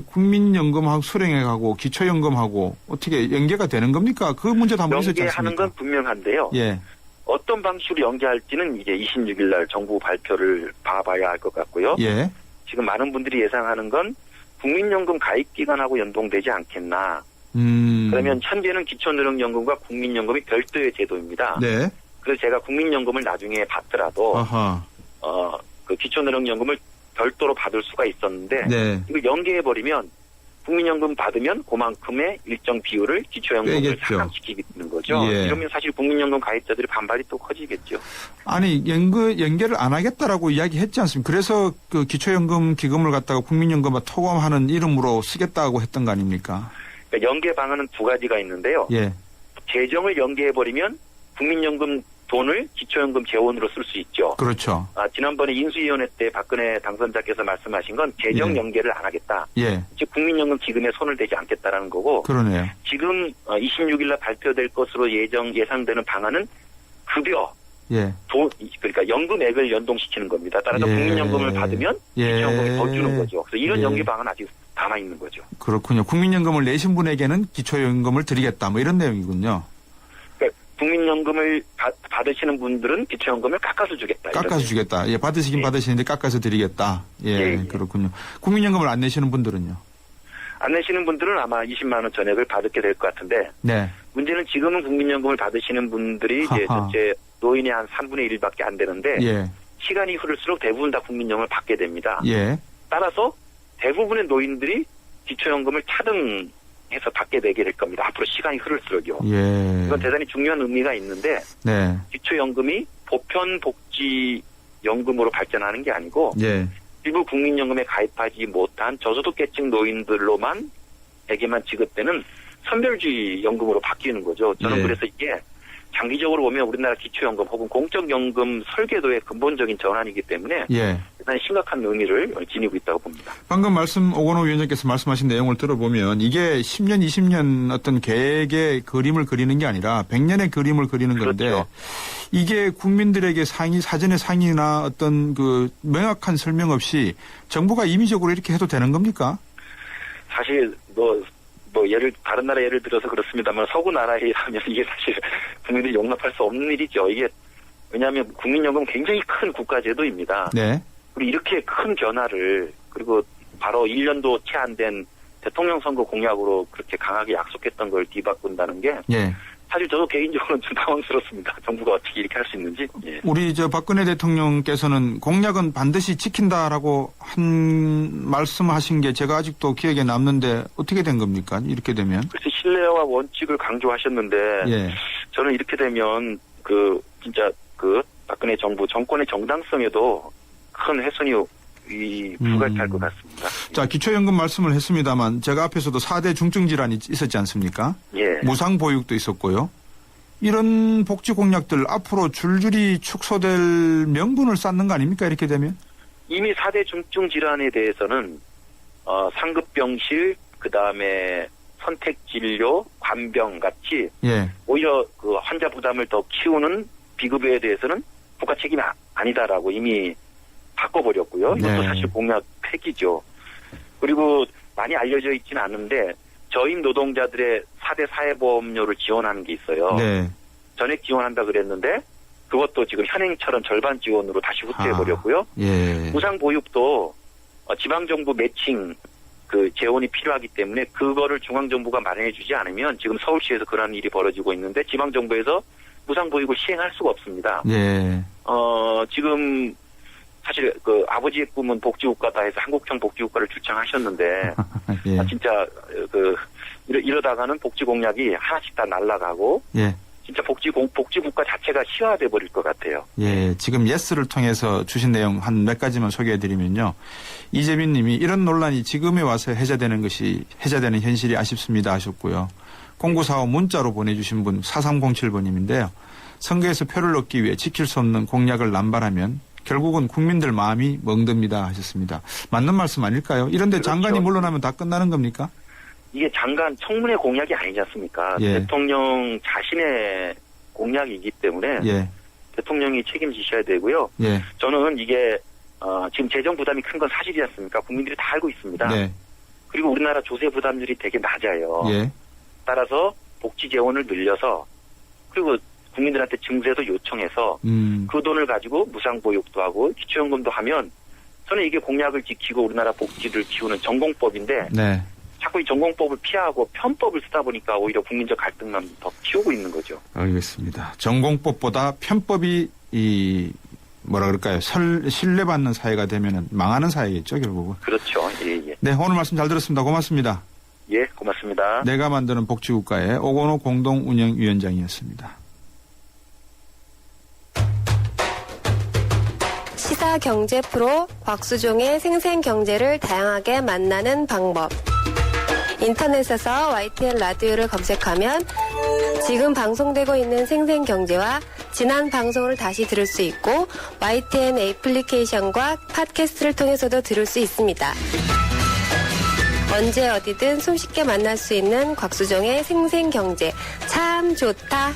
국민연금하고 수령액하고 기초연금하고 어떻게 연계가 되는 겁니까? 그 문제도 한번 있었지 않습니까? 연계하는 건 분명한데요. 어떤 방식으로 연계할지는 이제 26일 날 정부 발표를 봐봐야 할 것 같고요. 지금 많은 분들이 예상하는 건 국민연금 가입기간하고 연동되지 않겠나. 그러면 현재는 기초노령연금과 국민연금이 별도의 제도입니다. 그래서 제가 국민연금을 나중에 받더라도 그 기초노령연금을 별도로 받을 수가 있었는데 이걸 연계해버리면 국민연금 받으면 그만큼의 일정 비율을 기초연금을 상환시키게 되는 거죠. 이러면 사실 국민연금 가입자들의 반발이 또 커지겠죠. 아니 연계를 안 하겠다라고 이야기했지 않습니까? 그래서 그 기초연금 기금을 갖다가 국민연금과 토감하는 이름으로 쓰겠다고 했던 거 아닙니까? 그러니까 연계 방안은 두 가지가 있는데요. 재정을 연계해버리면 국민연금 돈을 기초연금 재원으로 쓸 수 있죠. 그렇죠. 지난번에 인수위원회 때 박근혜 당선자께서 말씀하신 건 재정 연계를 안 하겠다. 예. 즉 국민연금 기금에 손을 대지 않겠다라는 거고. 그러네요. 지금 26일 날 발표될 것으로 예상되는 방안은 급여. 예. 그러니까 연금액을 연동시키는 겁니다. 따라서 국민연금을 받으면 기초연금이 더 주는 거죠. 그래서 이런 연계 방안은 아직 남아 있는 거죠. 그렇군요. 국민연금을 내신 분에게는 기초연금을 드리겠다. 뭐 이런 내용이군요. 국민연금을 받으시는 분들은 기초연금을 깎아서 주겠다. 깎아서 주겠다. 예, 받으시긴 받으시는데 깎아서 드리겠다. 예, 그렇군요. 국민연금을 안 내시는 분들은요? 안 내시는 분들은 아마 20만 원 전액을 받게 될 것 같은데. 네. 문제는 지금은 국민연금을 받으시는 분들이 이제 전체 노인의 한 3분의 1밖에 안 되는데. 예. 시간이 흐를수록 대부분 다 국민연금을 받게 됩니다. 예. 따라서 대부분의 노인들이 기초연금을 차등해서 받게 되게 될 겁니다. 앞으로 시간이 흐를수록요. 예. 이건 대단히 중요한 의미가 있는데 네. 기초연금이 보편복지연금으로 발전하는 게 아니고 예. 일부 국민연금에 가입하지 못한 저소득계층 노인들로만 에게만 지급되는 선별주의 연금으로 바뀌는 거죠. 저는 그래서 이게 장기적으로 보면 우리나라 기초연금 혹은 공적연금 설계도의 근본적인 전환이기 때문에 대단히 심각한 의미를 지니고 있다고 봅니다. 방금 오건호 위원장께서 말씀하신 내용을 들어보면 이게 10년, 20년 어떤 계획의 그림을 그리는 게 아니라 100년의 그림을 그리는 건데 그렇죠. 이게 국민들에게 사전에 상의나 어떤 그 명확한 설명 없이 정부가 임의적으로 이렇게 해도 되는 겁니까? 사실 다른 나라 예를 들어서 그렇습니다만 서구 나라라면 이게 사실 국민들이 용납할 수 없는 일이죠. 이게 왜냐하면 국민연금은 굉장히 큰 국가제도입니다. 네. 그리고 이렇게 큰 변화를 그리고 바로 1년도 채 안 된 대통령 선거 공약으로 그렇게 강하게 약속했던 걸 뒤바꾼다는 게 사실 저도 개인적으로는 좀 당황스럽습니다. 정부가 어떻게 이렇게 할 수 있는지. 우리 박근혜 대통령께서는 공약은 반드시 지킨다라고 한 말씀하신 게 제가 아직도 기억에 남는데 어떻게 된 겁니까? 이렇게 되면? 그래서 신뢰와 원칙을 강조하셨는데 저는 이렇게 되면 진짜 박근혜 정부 정권의 정당성에도 큰 훼손이 부각할 것 같습니다. 자, 기초연금 말씀을 했습니다만 제가 앞에서도 4대 중증 질환이 있었지 않습니까? 무상보육도 있었고요. 이런 복지 공약들 앞으로 줄줄이 축소될 명분을 쌓는 거 아닙니까? 이렇게 되면? 이미 4대 중증 질환에 대해서는 상급병실, 그다음에 선택진료, 관병 같이 오히려 환자 부담을 더 키우는 비급여에 대해서는 국가 책임이 아니다라고 이미 바꿔버렸고요. 이것도 사실 공약 폐기죠. 그리고 많이 알려져 있지는 않은데 저임 노동자들의 4대 사회보험료를 지원하는 게 있어요. 전액 지원한다 그랬는데 그것도 지금 현행처럼 절반 지원으로 다시 후퇴해버렸고요. 무상보육도 지방정부 매칭 재원이 필요하기 때문에 그거를 중앙정부가 마련해주지 않으면 지금 서울시에서 그런 일이 벌어지고 있는데 지방정부에서 무상보육을 시행할 수가 없습니다. 지금 사실 아버지의 꿈은 복지국가다 해서 한국형 복지국가를 주창하셨는데 진짜 이러다가는 복지 공약이 하나씩 다 날아가고 진짜 복지국가 자체가 희화돼 버릴 것 같아요. 지금 예스를 통해서 주신 내용 한 몇 가지만 소개해드리면요. 이재민 님이 이런 논란이 지금에 와서 해제되는 현실이 아쉽습니다 하셨고요. 0945 문자로 보내주신 분 4307번님인데요. 선거에서 표를 얻기 위해 지킬 수 없는 공약을 남발하면 결국은 국민들 마음이 멍듭니다 하셨습니다. 맞는 말씀 아닐까요? 이런데 장관이 물러나면 다 끝나는 겁니까? 이게 장관 청문회 공약이 아니지 않습니까? 대통령 자신의 공약이기 때문에 대통령이 책임지셔야 되고요. 저는 이게 지금 재정 부담이 큰 건 사실이지 않습니까? 국민들이 다 알고 있습니다. 그리고 우리나라 조세 부담률이 되게 낮아요. 따라서 복지 재원을 늘려서 그리고 국민들한테 증세도 요청해서 그 돈을 가지고 무상보육도 하고 기초연금도 하면 저는 이게 공약을 지키고 우리나라 복지를 키우는 전공법인데 자꾸 이 전공법을 피하고 편법을 쓰다 보니까 오히려 국민적 갈등만 더 키우고 있는 거죠. 알겠습니다. 전공법보다 편법이 신뢰받는 사회가 되면은 망하는 사회겠죠, 결국은. 그렇죠. 네, 오늘 말씀 잘 들었습니다. 고맙습니다. 고맙습니다. 내가 만드는 복지국가의 오건호 공동운영위원장이었습니다. 시사 경제 프로 곽수종의 생생경제를 다양하게 만나는 방법. 인터넷에서 YTN 라디오를 검색하면 지금 방송되고 있는 생생경제와 지난 방송을 다시 들을 수 있고 YTN 애플리케이션과 팟캐스트를 통해서도 들을 수 있습니다. 언제 어디든 손쉽게 만날 수 있는 곽수종의 생생경제 참 좋다.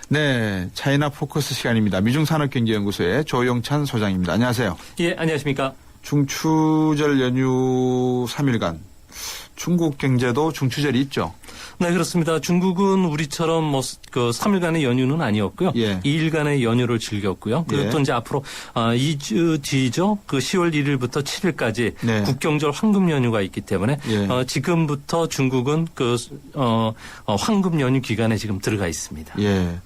네, 차이나 포커스 시간입니다. 미중산업경제연구소의 조용찬 소장입니다. 안녕하세요. 예, 안녕하십니까. 중추절 연휴 3일간 중국 경제도 중추절이 있죠. 네, 그렇습니다. 중국은 우리처럼 그 3일간의 연휴는 아니었고요. 예. 2일간의 연휴를 즐겼고요. 그리고 예. 또 이제 앞으로 2주 뒤죠. 그 10월 1일부터 7일까지 네. 국경절 황금 연휴가 있기 때문에 예. 지금부터 중국은 그 황금 연휴 기간에 지금 들어가 있습니다. 예.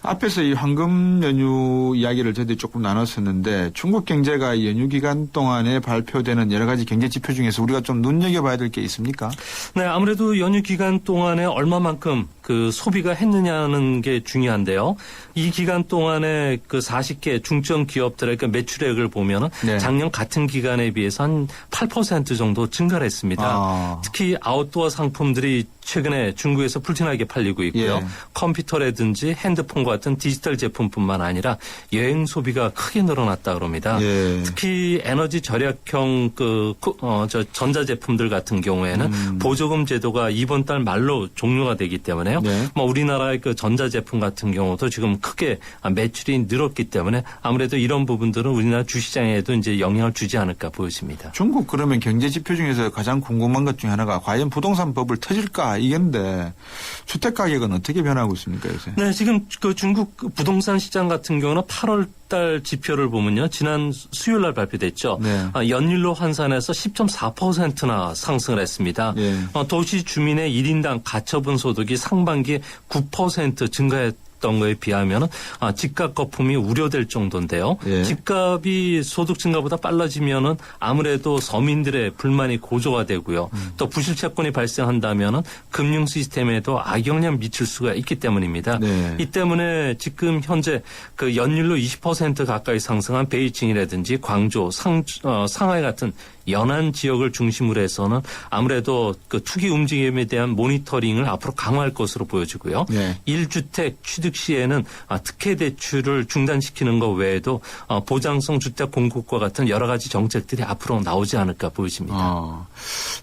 앞에서 이 황금 연휴 이야기를 저희들이 조금 나눴었는데 중국 경제가 연휴 기간 동안에 발표되는 여러 가지 경제 지표 중에서 우리가 좀 눈여겨봐야 될 게 있습니까? 네, 아무래도 연휴 기간 동안에 얼마만큼 그 소비가 했느냐는 게 중요한데요. 이 기간 동안에 그 40개 중견 기업들의 그 매출액을 보면은 네. 작년 같은 기간에 비해서 한 8% 정도 증가를 했습니다. 특히 아웃도어 상품들이 최근에 중국에서 불티나게 팔리고 있고요. 예. 컴퓨터라든지 핸드폰 같은 디지털 제품뿐만 아니라 여행 소비가 크게 늘어났다 그럽니다. 예. 특히 에너지 절약형 전자제품들 같은 경우에는 보조금 제도가 이번 달 말로 종료가 되기 때문에요. 네. 우리나라의 그 전자제품 같은 경우도 지금 크게 매출이 늘었기 때문에 아무래도 이런 부분들은 우리나라 주시장에도 이제 영향을 주지 않을까 보여집니다. 중국 그러면 경제 지표 중에서 가장 궁금한 것 중에 하나가 과연 부동산 버블 터질까 이건데 주택 가격은 어떻게 변하고 있습니까 요새? 네, 지금 그 중국 부동산 시장 같은 경우는 8월 달 지표를 보면요. 지난 수요일 날 발표됐죠. 네. 연일로 환산해서 10.4%나 상승을 했습니다. 네. 도시 주민의 1인당 가처분 소득이 상반기에 9% 증가했던 거에 비하면 집값 거품이 우려될 정도인데요. 예. 집값이 소득 증가보다 빨라지면은 아무래도 서민들의 불만이 고조가 되고요. 또 부실 채권이 발생한다면은 금융 시스템에도 악영향 미칠 수가 있기 때문입니다. 네. 이 때문에 지금 현재 그 연일로 20% 가까이 상승한 베이징이라든지 광주, 상하이 같은 연안 지역을 중심으로 해서는 아무래도 그 투기 움직임에 대한 모니터링을 앞으로 강화할 것으로 보여지고요. 네. 1주택 취득 시에는 특혜 대출을 중단시키는 것 외에도 보장성 주택 공급과 같은 여러 가지 정책들이 앞으로 나오지 않을까 보여집니다.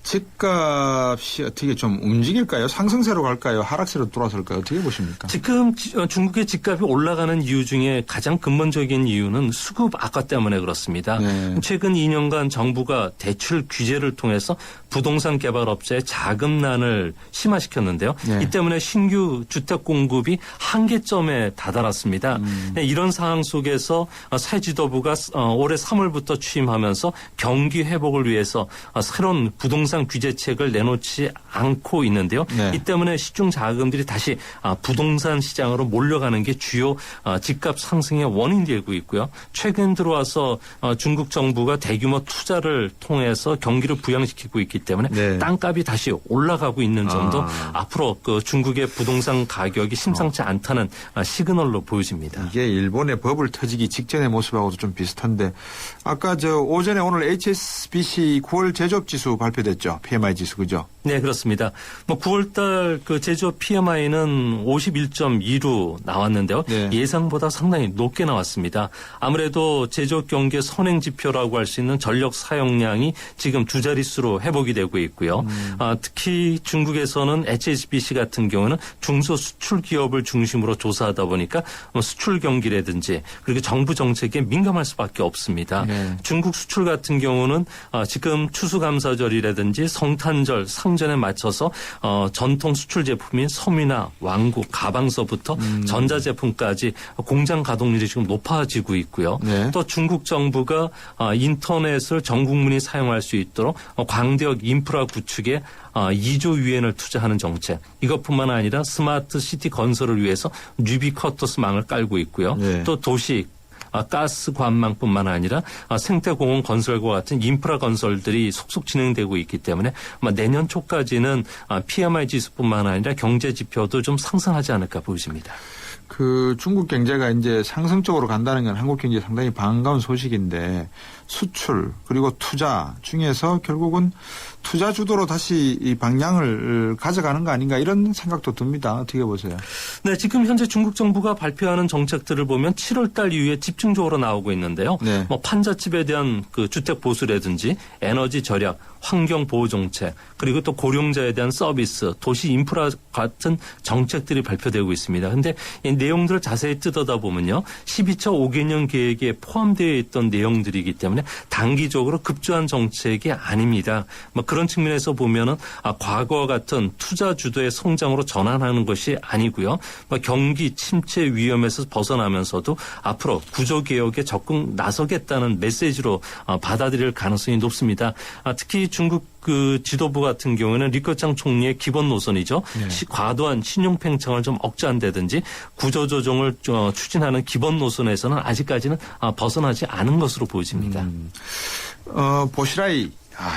집값이 어떻게 좀 움직일까요? 상승세로 갈까요? 하락세로 돌아설까요? 어떻게 보십니까? 지금 중국의 집값이 올라가는 이유 중에 가장 근본적인 이유는 수급 악화 때문에 그렇습니다. 네. 최근 2년간 정부가 대출 규제를 통해서 부동산 개발업체의 자금난을 심화시켰는데요. 네. 이 때문에 신규 주택 공급이 한계점에 다다랐습니다. 이런 상황 속에서 새 지도부가 올해 3월부터 취임하면서 경기 회복을 위해서 새로운 부동산 규제책을 내놓지 않고 있는데요. 네. 이 때문에 시중 자금들이 다시 부동산 시장으로 몰려가는 게 주요 집값 상승의 원인이 되고 있고요. 최근 들어와서 중국 정부가 대규모 투자를 통해서 경기를 부양시키고 있기 때문에 네. 땅값이 다시 올라가고 있는 점도 앞으로 그 중국의 부동산 가격이 심상치 않다는 시그널로 보여집니다. 이게 일본의 버블 터지기 직전의 모습하고도 좀 비슷한데 아까 오전에 오늘 HSBC 9월 제조업 지수 발표됐죠. PMI 지수 그죠? 네, 그렇습니다. 9월달 그 제조업 PMI는 51.2로 나왔는데요. 네. 예상보다 상당히 높게 나왔습니다. 아무래도 제조업 경기의 선행 지표라고 할 수 있는 전력 사용량이 지금 두 자릿수로 회복이 되고 있고요. 특히 중국에서는 HSBC 같은 경우는 중소 수출 기업을 중심으로 조사하다 보니까 수출 경기라든지 그리고 정부 정책에 민감할 수밖에 없습니다. 네. 중국 수출 같은 경우는 지금 추수감사절이라든지 성탄절, 상전에 맞춰서 전통 수출 제품인 섬이나 왕구, 가방서부터 전자제품까지 공장 가동률이 지금 높아지고 있고요. 네. 또 중국 정부가 인터넷을 전 국민이 사용할 수 있도록 광대역 인프라 구축에 2조 유엔을 투자하는 정책. 이것뿐만 아니라 스마트 시티 건설을 위해서 뉴비커터스망을 깔고 있고요. 네. 또 도시 가스 관망뿐만 아니라 생태공원 건설과 같은 인프라 건설들이 속속 진행되고 있기 때문에 내년 초까지는 PMI 지수뿐만 아니라 경제 지표도 좀 상승하지 않을까 보여집니다. 그 중국 경제가 이제 상승적으로 간다는 건 한국 경제에 상당히 반가운 소식인데 수출 그리고 투자 중에서 결국은 투자 주도로 다시 이 방향을 가져가는 거 아닌가 이런 생각도 듭니다. 어떻게 보세요? 네, 지금 현재 중국 정부가 발표하는 정책들을 보면 7월 달 이후에 집중적으로 나오고 있는데요. 네. 뭐 판잣집에 대한 그 주택 보수라든지 에너지 절약, 환경 보호 정책, 그리고 또 고령자에 대한 서비스, 도시 인프라 같은 정책들이 발표되고 있습니다. 그런데 이 내용들을 자세히 뜯어다 보면요. 12차 5개년 계획에 포함되어 있던 내용들이기 때문에 단기적으로 급조한 정책이 아닙니다. 뭐 그런 측면에서 보면은 과거와 같은 투자 주도의 성장으로 전환하는 것이 아니고요. 뭐 경기 침체 위험에서 벗어나면서도 앞으로 구조 개혁에 적극 나서겠다는 메시지로 받아들일 가능성이 높습니다. 특히 중국 그 지도부 같은 경우에는 리커창 총리의 기본 노선이죠. 네. 과도한 신용 팽창을 좀 억제한다든지 구조조정을 추진하는 기본 노선에서는 아직까지는 벗어나지 않은 것으로 보여집니다. 보시라이.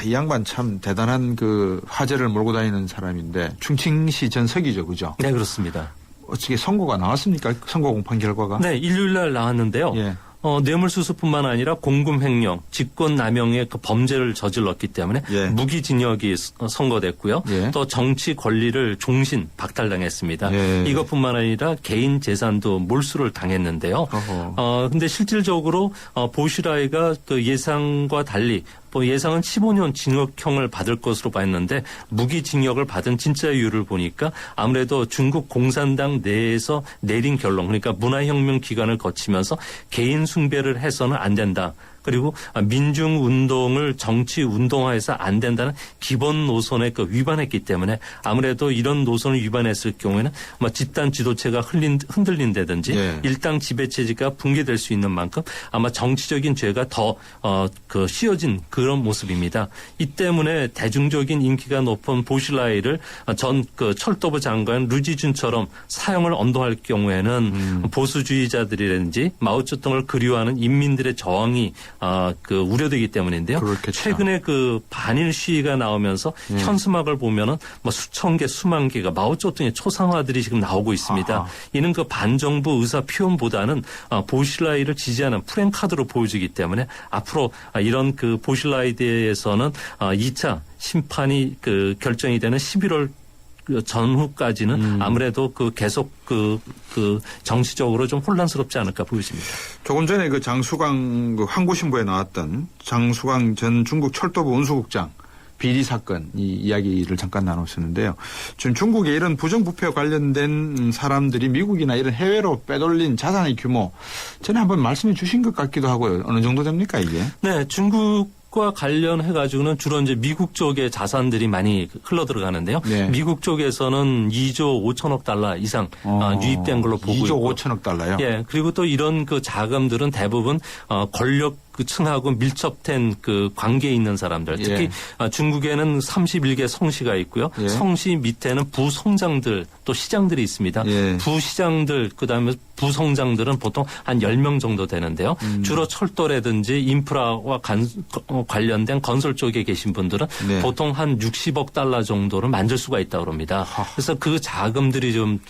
이 양반 참 대단한 그 화제를 몰고 다니는 사람인데 충칭시 전석이죠, 그죠? 네, 그렇습니다. 어떻게 선고가 나왔습니까? 선고 공판 결과가? 네, 일요일 날 나왔는데요. 예. 뇌물수수뿐만 아니라 공금횡령, 직권남용의 그 범죄를 저질렀기 때문에 예. 무기징역이 선고됐고요. 예. 또 정치 권리를 종신 박탈당했습니다. 예. 이것뿐만 아니라 개인 재산도 몰수를 당했는데요. 근데 실질적으로 보시라이가 그 예상과 달리 예상은 15년 징역형을 받을 것으로 봤는데 무기징역을 받은 진짜 이유를 보니까 아무래도 중국 공산당 내에서 내린 결론, 그러니까 문화혁명 기간을 거치면서 개인 숭배를 해서는 안 된다. 그리고 민중운동을 정치운동화해서 안 된다는 기본 노선에 위반했기 때문에 아무래도 이런 노선을 위반했을 경우에는 집단 지도체가 흔들린다든지 예. 일당 지배체제가 붕괴될 수 있는 만큼 아마 정치적인 죄가 더 씌어진 그런 모습입니다. 이 때문에 대중적인 인기가 높은 보시라이를 전 철도부 장관 류지준처럼 사형을 언도할 경우에는 보수주의자들이라든지 마오쩌둥을 그리워하는 인민들의 저항이 우려되기 때문인데요. 그렇겠죠. 최근에 그 반일 시위가 나오면서 현수막을 보면은 수천 개, 수만 개가 마오쩌둥의 초상화들이 지금 나오고 있습니다. 아하. 이는 그 반정부 의사 표현보다는 보시라이를 지지하는 프랭카드로 보여지기 때문에 앞으로 이런 그 보시라이에 대해서는 2차 심판이 결정이 되는 11월 전후까지는 아무래도 계속 정치적으로 좀 혼란스럽지 않을까 보여집니다. 조금 전에 장수광 항구신보에 나왔던 장수광 전 중국 철도부 운수국장 비리 사건 이 이야기를 잠깐 나눴었는데요. 지금 중국의 이런 부정부패와 관련된 사람들이 미국이나 이런 해외로 빼돌린 자산의 규모 전에 한번 말씀해 주신 것 같기도 하고요. 어느 정도 됩니까 이게? 네, 중국과 관련해가지고는 주로 이제 미국 쪽의 자산들이 많이 흘러 들어가는데요. 네. 미국 쪽에서는 2조 5천억 달러 이상 유입된 걸로 보고 2조 있고. 5천억 달러요? 예. 그리고 또 이런 자금들은 대부분 권력 층하고 밀접된 관계에 있는 사람들. 특히 예. 중국에는 31개 성시가 있고요. 예. 성시 밑에는 부성장들 또 시장들이 있습니다. 예. 부시장들 그다음에 부성장들은 보통 한 10명 정도 되는데요. 주로 철도라든지 인프라와 관련된 건설 쪽에 계신 분들은 네. 보통 한 60억 달러 정도를 만질 수가 있다고 합니다. 그래서 그 자금들이 좀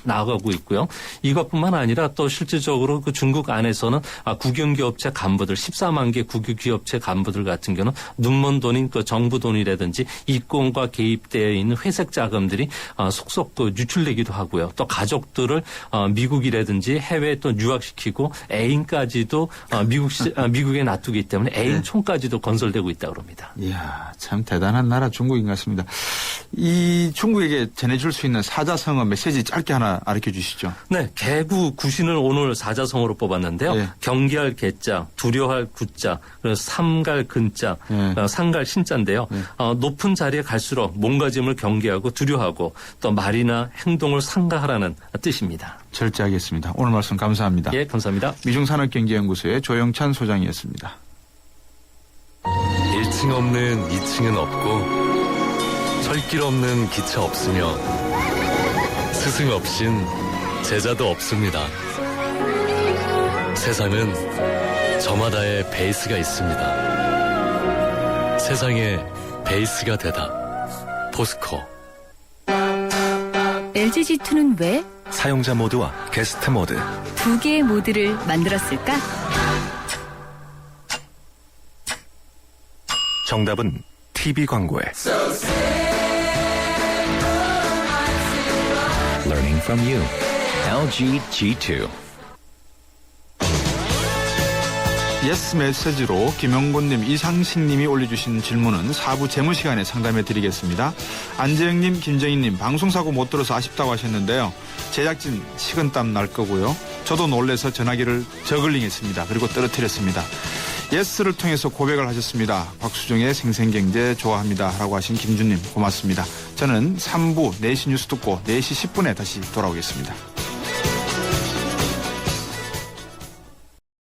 나가고 있고요. 이것뿐만 아니라 또 실질적으로 중국 안에서는 국영기업체 간부들 14만 개 국유기업체 간부들 같은 경우는 눈먼 돈인 정부 돈이라든지 이권과 개입되어 있는 회색 자금들이 속속 유출되기도 하고요. 또 가족들을 미국이라든지 해외에 또 유학시키고 애인까지도 미국에 놔두기 때문에 애인촌까지도 건설되고 있다고 합니다. 이야, 참 대단한 나라 중국인 것 같습니다. 이 중국에게 전해줄 수 있는 사자성어 메시지 짧게 하나 알려 주시죠. 네, 개구 구신을 오늘 사자성어로 뽑았는데요. 네. 경계할 개자, 두려워할 구자, 그리고 삼갈 근자, 네. 상갈 신자인데요. 네. 높은 자리에 갈수록 몸가짐을 경계하고 두려워하고 또 말이나 행동을 삼가하라는 뜻입니다. 절제하겠습니다. 오늘 말씀 감사합니다. 예, 감사합니다. 미중산업경제연구소의 조영찬 소장이었습니다. 1층 없는 2층은 없고 철길 없는 기차 없으며 스승 없인 제자도 없습니다. 세상은 저마다의 베이스가 있습니다. 세상에 베이스가 되다. 포스코. LG G2는 왜 사용자 모드와 게스트 모드 두 개의 모드를 만들었을까? 정답은 TV 광고에 Learning from you. LG G2. 예스 메시지로 김영곤님, 이상식님이 올려주신 질문은 4부 재무시간에 상담해드리겠습니다. 안재영님, 김정희님, 방송사고 못 들어서 아쉽다고 하셨는데요. 제작진 식은땀 날 거고요. 저도 놀래서 전화기를 저글링했습니다. 그리고 떨어뜨렸습니다. 예스를 통해서 고백을 하셨습니다. 박수종의 생생경제 좋아합니다 라고 하신 김준님 고맙습니다. 저는 3부 4시 뉴스 듣고 4시 10분에 다시 돌아오겠습니다.